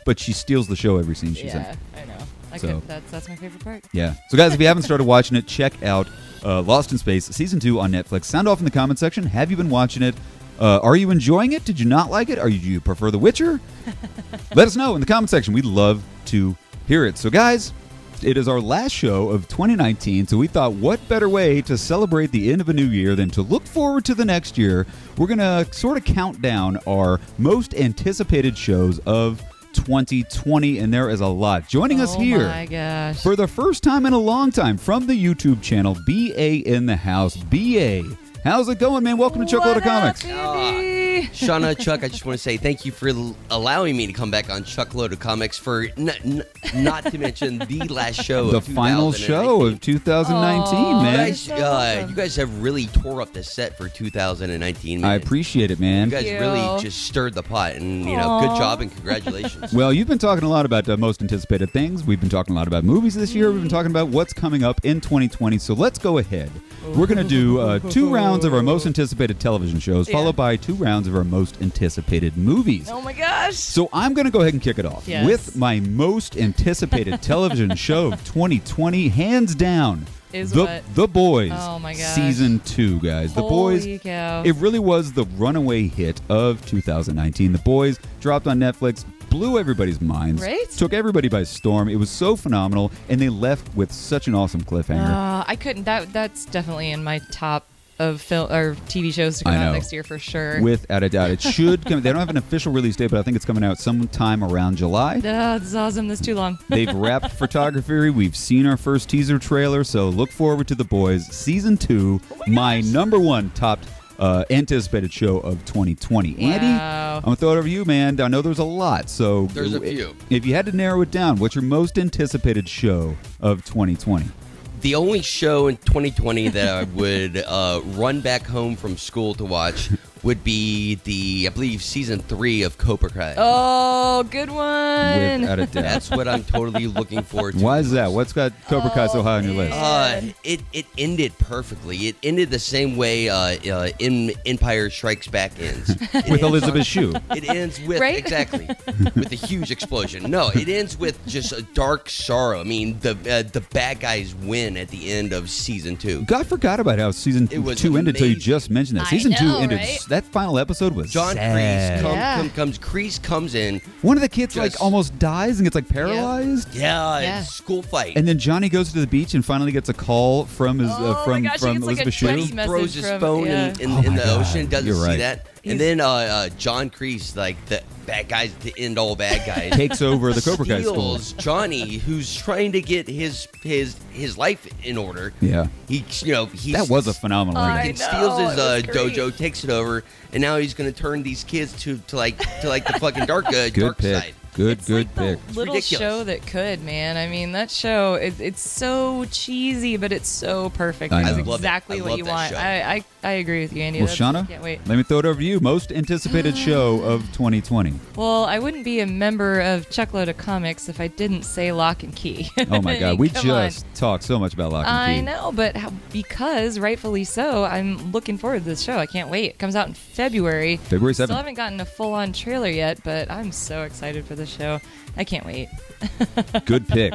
but she steals the show every scene she's in. Yeah, I know. That's my favorite part. Yeah. So, guys, if you haven't started watching it, check out Lost in Space Season 2 on Netflix. Sound off in the comment section. Have you been watching it? Are you enjoying it? Did you not like it? Do you prefer The Witcher? Let us know in the comment section. We'd love to hear it. So, guys, it is our last show of 2019, so we thought what better way to celebrate the end of a new year than to look forward to the next year. We're going to sort of count down our most anticipated shows of 2020, and there is a lot. Joining us here for the first time in a long time from the YouTube channel, BA in the House. BA, how's it going, man? Welcome to Chuckload of Comics. Shauna, Chuck, I just want to say thank you for allowing me to come back on Chuckload of Comics for not to mention the last show the of final show of 2019, man. You guys have really tore up the set for 2019, man. I appreciate it, man. You guys really just stirred the pot, and good job and congratulations. Well, you've been talking a lot about most anticipated things. We've been talking a lot about movies this year. We've been talking about what's coming up in 2020. So let's go ahead. We're going to do 2 rounds of our most anticipated television shows, followed by 2 rounds of our most anticipated movies. Oh my gosh. So I'm going to go ahead and kick it off with my most anticipated television show of 2020, hands down. The Boys. Oh my gosh. Season 2, guys. The Boys. Cow. It really was the runaway hit of 2019. The Boys dropped on Netflix, blew everybody's minds, took everybody by storm. It was so phenomenal, and they left with such an awesome cliffhanger. I couldn't. That's definitely in my top of film or TV shows to come out next year for sure. Without a doubt, it should come. They don't have an official release date, but I think it's coming out sometime around July. This is awesome. This is too long. They've wrapped photography. We've seen our first teaser trailer, so look forward to The Boys Season 2. My number 1 top anticipated show of 2020. Andy, I'm gonna throw it over to you, man. I know there's a lot, so there's a few. If you had to narrow it down, what's your most anticipated show of 2020? The only show in 2020 that I would run back home from school to watch would be I believe, Season 3 of Cobra Kai. Oh, good one. Without a doubt. That's what I'm totally looking forward to. Why is that? What's got Cobra Kai so high on your list? It ended perfectly. It ended the same way Empire Strikes Back ends. With Elizabeth Shue. It ends with, exactly, with a huge explosion. No, it ends with just a dark sorrow. I mean, the bad guys win at the end of Season 2. God forgot about how Season 2 ended until you just mentioned that. Season 2 ended... Right? That final episode was John sad. Kreese comes in. One of the kids almost dies and gets paralyzed. Yeah, school fight. And then Johnny goes to the beach and finally gets a call from his from Elizabeth Shue. He throws his phone in the ocean. Doesn't see that. And then John Kreese, like the bad guys to end all bad guys, takes over the Cobra Kai school. Johnny, who's trying to get his life in order. Yeah, that was a phenomenal ending. He steals his dojo, takes it over, and now he's going to turn these kids to the fucking dark side. Good pick. Little show that could, man. I mean, that show, it's so cheesy, but it's so perfect. It's exactly what you want. I agree with you, Andy. Well, Shauna, can't wait. Let me throw it over to you. Most anticipated show of 2020. Well, I wouldn't be a member of Chuckload of Comics if I didn't say Lock and Key. Oh my God, we just talked so much about Lock and Key. I know, but because rightfully so, I'm looking forward to this show. I can't wait. It comes out in February. February 7th. Still haven't gotten a full-on trailer yet, but I'm so excited for the show. I can't wait. Good pick.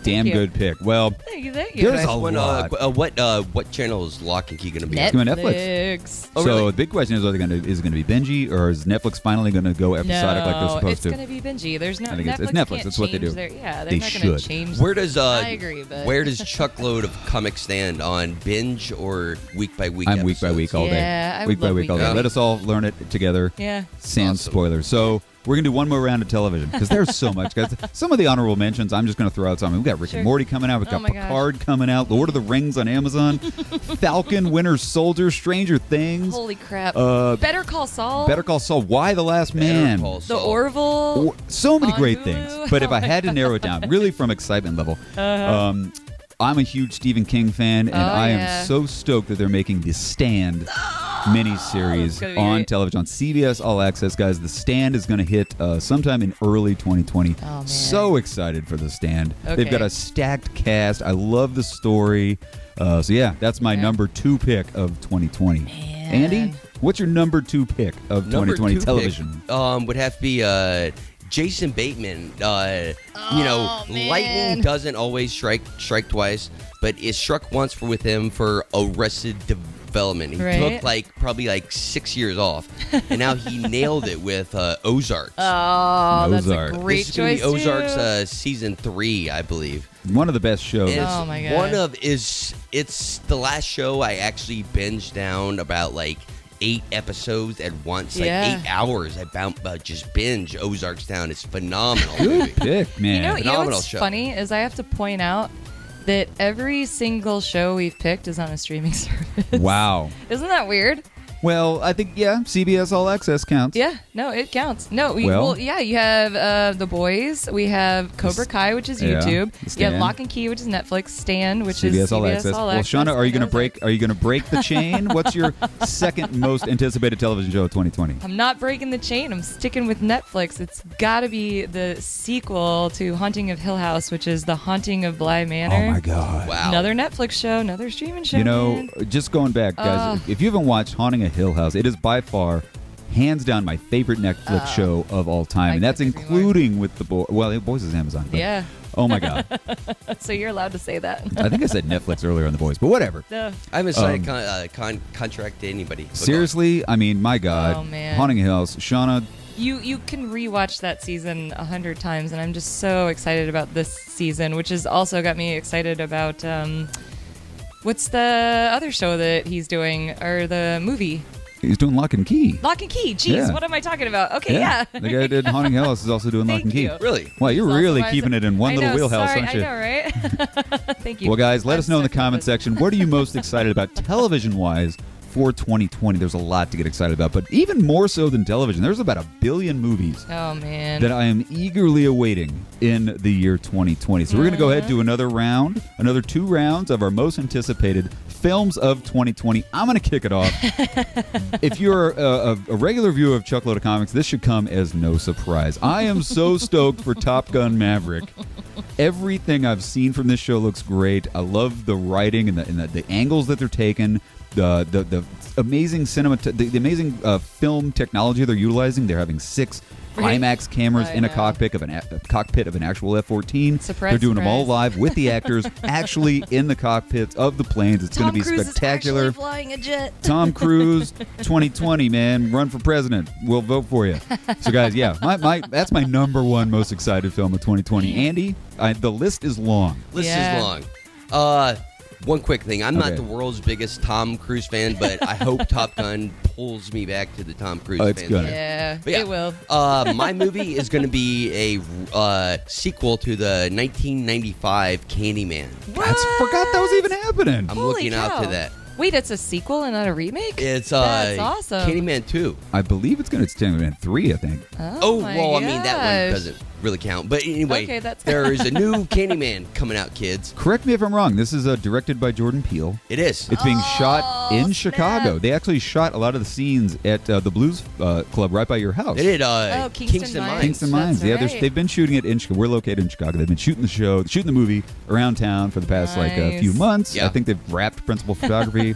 Damn good pick. Well, thank you. There's a lot. What channel is Lock and Key going to be? Netflix. Oh, really? So the big question is, is it going to be Benji, or is Netflix finally going to go episodic like they're supposed to? No, it's going to be Benji. There's no. I think it's Netflix. That's what they do. They're they not going to change. Where does I agree, but where does Chuckload of Comics stand on binge or week by week? I'm week by week all day. Yeah, week by week all day. Let us all learn it together. Yeah. Sans spoilers. So we're going to do one more round of television because there's so much, guys. Some of the honorable mentions, I'm just going to throw out some. We've got Rick and Morty coming out. We've got Picard coming out. Lord of the Rings on Amazon. Falcon, Winter Soldier, Stranger Things. Holy crap. Better Call Saul. Better Call Saul. Why the Last Man? The Orville. So many great things. But if I had to narrow it down, really from excitement level, I'm a huge Stephen King fan, and I am so stoked that they're making The Stand miniseries on television on CBS All Access, guys. The Stand is going to hit sometime in early 2020. Oh, man. So excited for The Stand. They've got a stacked cast. I love the story. So yeah, that's my number 2 pick of 2020. Man. Andy, what's your number 2 pick of 2020 television? Would have to be Jason Bateman, man. lightning doesn't always strike twice, but it struck once with him for Arrested Development. He took probably 6 years off, and now he nailed it with Ozarks. Oh, that's a great this is choice. Gonna be Ozarks season 3, I believe. One of the best shows. Oh my god! It's the last show I actually binged down about 8 episodes at once, 8 hours. I just binge Ozarks down. It's phenomenal. Good pick, man. You know what's funny is I have to point out that every single show we've picked is on a streaming service. Wow. Isn't that weird? Well, I think, CBS All Access counts. Yeah, no, it counts. No, you have The Boys. We have Cobra Kai, which is YouTube. You have Lock and Key, which is Netflix. Stan, which is CBS All Access. Well, Shauna, are you going to break the chain? What's your second most anticipated television show of 2020? I'm not breaking the chain. I'm sticking with Netflix. It's got to be the sequel to Haunting of Hill House, which is The Haunting of Bly Manor. Oh my God! Wow. Another Netflix show, another streaming show. Just going back, guys. If you haven't watched Haunting of Hill House, it is by far, hands down, my favorite Netflix show of all time, and that's including with The Boys. Well, The Boys is Amazon. But, yeah. Oh my God. So you're allowed to say that. I think I said Netflix earlier on The Boys, but whatever. No. I haven't signed contract to anybody. Seriously, I mean, my God. Oh, man. Haunting of Hill House, Shauna. You can rewatch that season 100 times, and I'm just so excited about this season, which has also got me excited about what's the other show that he's doing, or the movie? He's doing Lock and Key. Lock and Key. Jeez, what am I talking about? Okay, yeah. The guy who did Haunting Hill House is also doing Lock and Key. Really? Well, you're really keeping it in one little wheelhouse, aren't you? I know, right? Thank you. Well, guys, let us know in the comment section, what are you most excited about television-wise for 2020? There's a lot to get excited about, but even more so than television, there's about 1 billion movies that I am eagerly awaiting in the year 2020. So we're going to go ahead and do another 2 rounds of our most anticipated films of 2020. I'm going to kick it off. If you're a regular viewer of Chuckload of Comics, this should come as no surprise. I am so stoked for Top Gun Maverick. Everything I've seen from this show looks great. I love the writing and the angles that they're taking. The amazing the amazing film technology they're utilizing. They're having 6 IMAX cameras in a cockpit of an actual F-14. Surprise, they're doing them all surprise. live with the actors actually in the cockpits of the planes. It's going to be spectacular. Is flying a jet. Tom Cruise, 2020, man, run for president. We'll vote for you. So, guys, that's my number 1 most excited film of 2020. Andy, the list is long. List is long. One quick thing. I'm not the world's biggest Tom Cruise fan, but I hope Top Gun pulls me back to the Tom Cruise it's fan. gonna. Yeah, But yeah, it will. My movie is going to be a sequel to the 1995 Candyman. What? Forgot that was even happening. I'm Holy looking out cow. to that. Wait, it's a sequel and not a remake? It's That's awesome. Candyman 2. I believe it's going to Candyman 3, I think. Oh my well, I mean, that one gosh. doesn't really count. But anyway, Okay, that's- there is a new Candyman coming out, kids. Correct me if I'm wrong. This is directed by Jordan Peele. It is. It's being shot in snap. Chicago. They actually shot a lot of the scenes at the Blues Club right by your house. They did Kingston Mines. Kingston Mines. That's Yeah, right. they've been shooting it in Chicago. We're located in Chicago. They've been shooting the movie around town for the past a few months. Yeah. I think they've wrapped principal photography.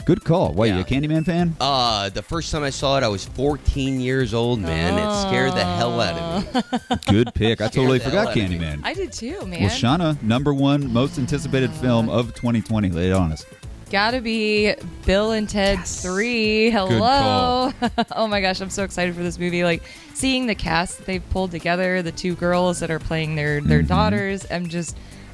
Good call. Why, you a Candyman fan? The first time I saw it, I was 14 years old, man. It scared the hell out of me. Good pick. I totally the hell forgot out of me. Candyman. I did too, man. Well, Shauna, number 1 most anticipated film of 2020. Lay it on us. Gotta be Bill and Ted 3. Hello. Oh my gosh, I'm so excited for this movie. Like, seeing the cast that they've pulled together, the 2 girls that are playing their daughters,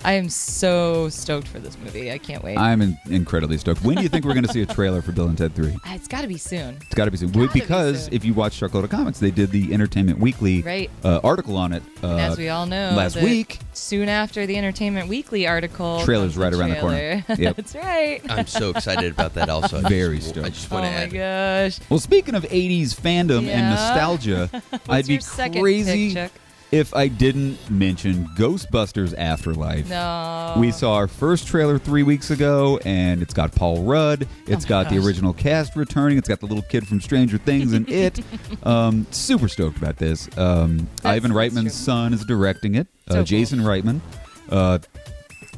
I am so stoked for this movie. I can't wait. I'm incredibly stoked. When do you think we're going to see a trailer for Bill and Ted 3? It's got to be soon. It's got to be soon. Gotta be Because soon. if you watch Chuckload of Comics, they did the Entertainment Weekly article on it And as we all know, last week. soon after the Entertainment Weekly article, Trailer's comes right around the corner. Yep. That's right. I'm so excited about that also. Very I stoked. just Oh want to my add. gosh. Well, speaking of 80s fandom and Yeah. nostalgia, I'd be your second crazy pick, Chuck? if I didn't mention Ghostbusters Afterlife. No. We saw our first trailer 3 weeks ago, and it's got Paul Rudd. It's got the original cast returning. It's got the little kid from Stranger Things in it. Super stoked about this. Ivan Reitman's true. son is directing it. So Jason Reitman.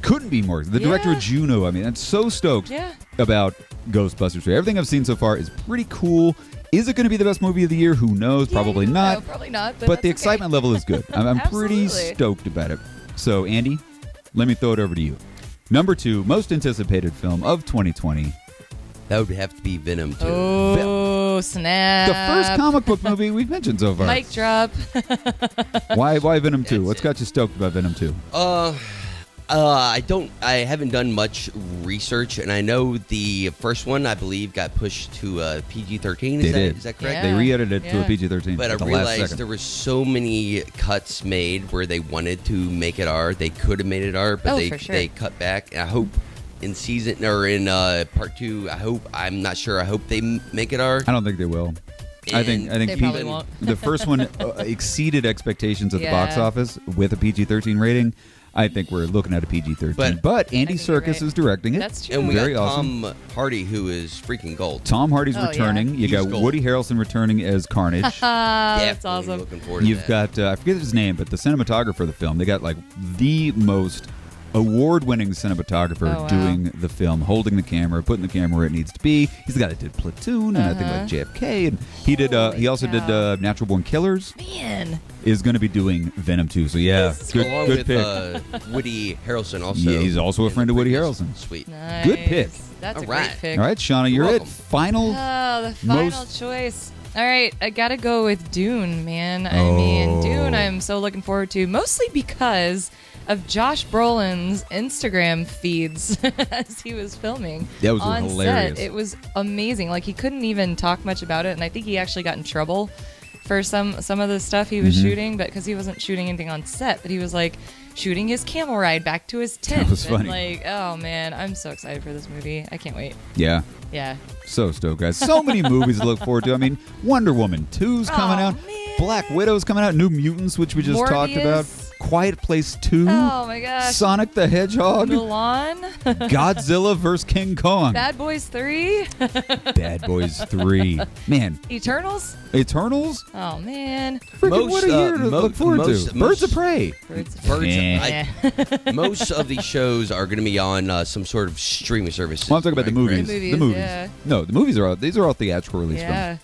Couldn't be more. The director of Juno. I mean, I'm so stoked Yeah. about Ghostbusters. Everything I've seen so far is pretty cool. Is it going to be the best movie of the year? Who knows? Probably not. No, probably not. But the that's okay. excitement level is good. I'm pretty Absolutely. stoked about it. So, Andy, let me throw it over to you. Number 2, most anticipated film of 2020. That would have to be Venom 2. Oh, snap. The first comic book movie we've mentioned so far. Mic drop. Why Venom 2? That's What's it. got you stoked about Venom 2? I haven't done much research, and I know the first one, I believe, got pushed to PG-13. They did. Is that correct? Yeah. They re-edited it to a Yeah. PG-13. But I at the last realized second. there were so many cuts made where they wanted to make it R. They could have made it R, but Oh, they for sure. they cut back. And I hope in season or in part 2, I'm not sure. I hope they make it R. I don't think they will. I think They probably won't. the first one exceeded expectations at the box Yeah. office with a PG-13 rating. I think we're looking at a PG-13. But Andy think you're Serkis right. is directing it. That's true. And we Very got awesome. Tom Hardy, who is freaking gold. Tom Hardy's Oh, returning. yeah. You He's got gold. Woody Harrelson returning as Carnage. That's Definitely awesome. Looking forward to You've that. got I forget his name, but the cinematographer of the film. They got like the most award-winning cinematographer Oh, wow. doing the film, holding the camera, putting the camera where it needs to be. He's the guy that did Platoon and I think like JFK, and he did. Holy He also cow. did Natural Born Killers. Man. Is going to be doing Venom 2. So yeah, good Along good with pick. Woody Harrelson also. Yeah, he's also a in friend the of Woody previous- Harrelson. Sweet. Nice. Good pick. That's a All great right. pick. All right, Shauna, you're it. welcome. Final. Oh, the final Most- choice. All right, I gotta go with Dune, man. I Oh. mean, Dune, I'm so looking forward to, mostly because of Josh Brolin's Instagram feeds as he was filming. That was on hilarious. set. It was amazing. Like, he couldn't even talk much about it, and I think he actually got in trouble for some of the stuff he was Mm-hmm. shooting, but because he wasn't shooting anything on set, but he was like shooting his camel ride back to his tent. was and, funny. like, oh man, I'm so excited for this movie. I can't wait. Yeah. Yeah. So stoked, guys. So many movies to look forward to. I mean, Wonder Woman 2's coming Oh, out. man. Black Widow's coming out. New Mutants, which we just talked about. Morbius. Quiet Place 2. Oh my gosh. Sonic the Hedgehog. Milan. Godzilla vs. King Kong. Bad Boys 3. Bad Boys 3. Man, Eternals. Eternals? Oh man. Freaking what a year to look forward to. Birds of Prey. Birds of Birds. Eh. Most of these shows are going to be on some sort of streaming service. Well, I'm talking about the movies. The movies, yeah. No, the movies are all, these are all theatrical release films. Yeah.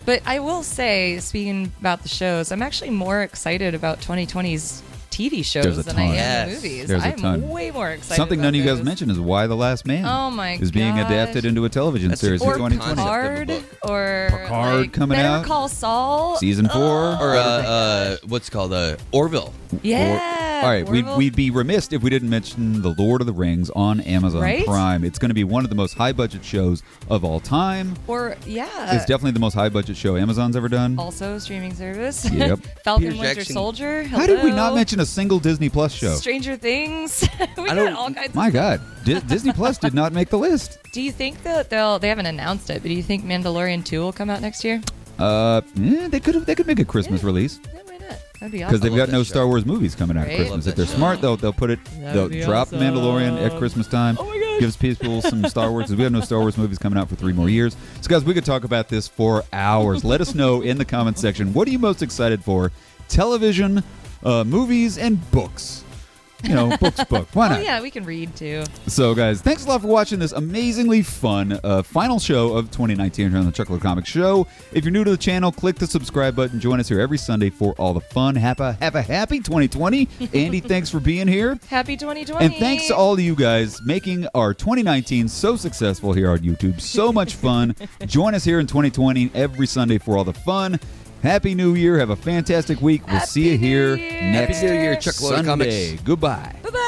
But I will say, speaking about the shows, I'm actually more excited about 2020's TV shows There's a than ton. I am Yes. the movies. There's a I'm ton. way more excited. Something about none of you guys those. mentioned is Why the Last Man Oh my is being gosh. adapted into a television That's series in Or 2020. concept. Picard, of the or Picard like, coming Better out. Call Saul, Season 4. Or what's it called Orville. Yeah. All right, Orville. we'd be remiss if we didn't mention The Lord of the Rings on Amazon Right? Prime. It's going to be one of the most high-budget shows of all time. Or yeah. It's definitely the most high-budget show Amazon's ever done. Also streaming service. Yep. Falcon Peter Winter Jackson. Soldier. How did we not hello. mention a single Disney Plus show? Stranger Things? we got don't- all kinds My of God, Disney Plus did not make the list. Do you think that they haven't announced it, but do you think Mandalorian 2 will come out next year? They could make a Christmas Yeah. release Yeah, why not? That'd be because awesome. they've love got no that Star show. Wars movies coming out at Right? Christmas. Love If they're that show. smart, they'll That'd be drop the Mandalorian at awesome. Christmas time. Oh my gosh. Gives people some Star Wars because we have no Star Wars movies coming out for 3 more years. So guys, we could talk about this for hours. Let us know in the comment section, what are you most excited for? Television, movies, and books. You know, book. Why Oh not? yeah, we can read too. So, guys, thanks a lot for watching this amazingly fun final show of 2019 here on the Chuckler Comics Show. If you're new to the channel, click the subscribe button. Join us here every Sunday for all the fun. Have a happy 2020. Andy, thanks for being here. Happy 2020. And thanks to all of you guys making our 2019 so successful here on YouTube. So much fun. Join us here in 2020 every Sunday for all the fun. Happy New Year. Have a fantastic week. We'll see you here Happy New Year. next Happy New Year, Chuck Lorre Sunday. Comics. Goodbye. Bye-bye.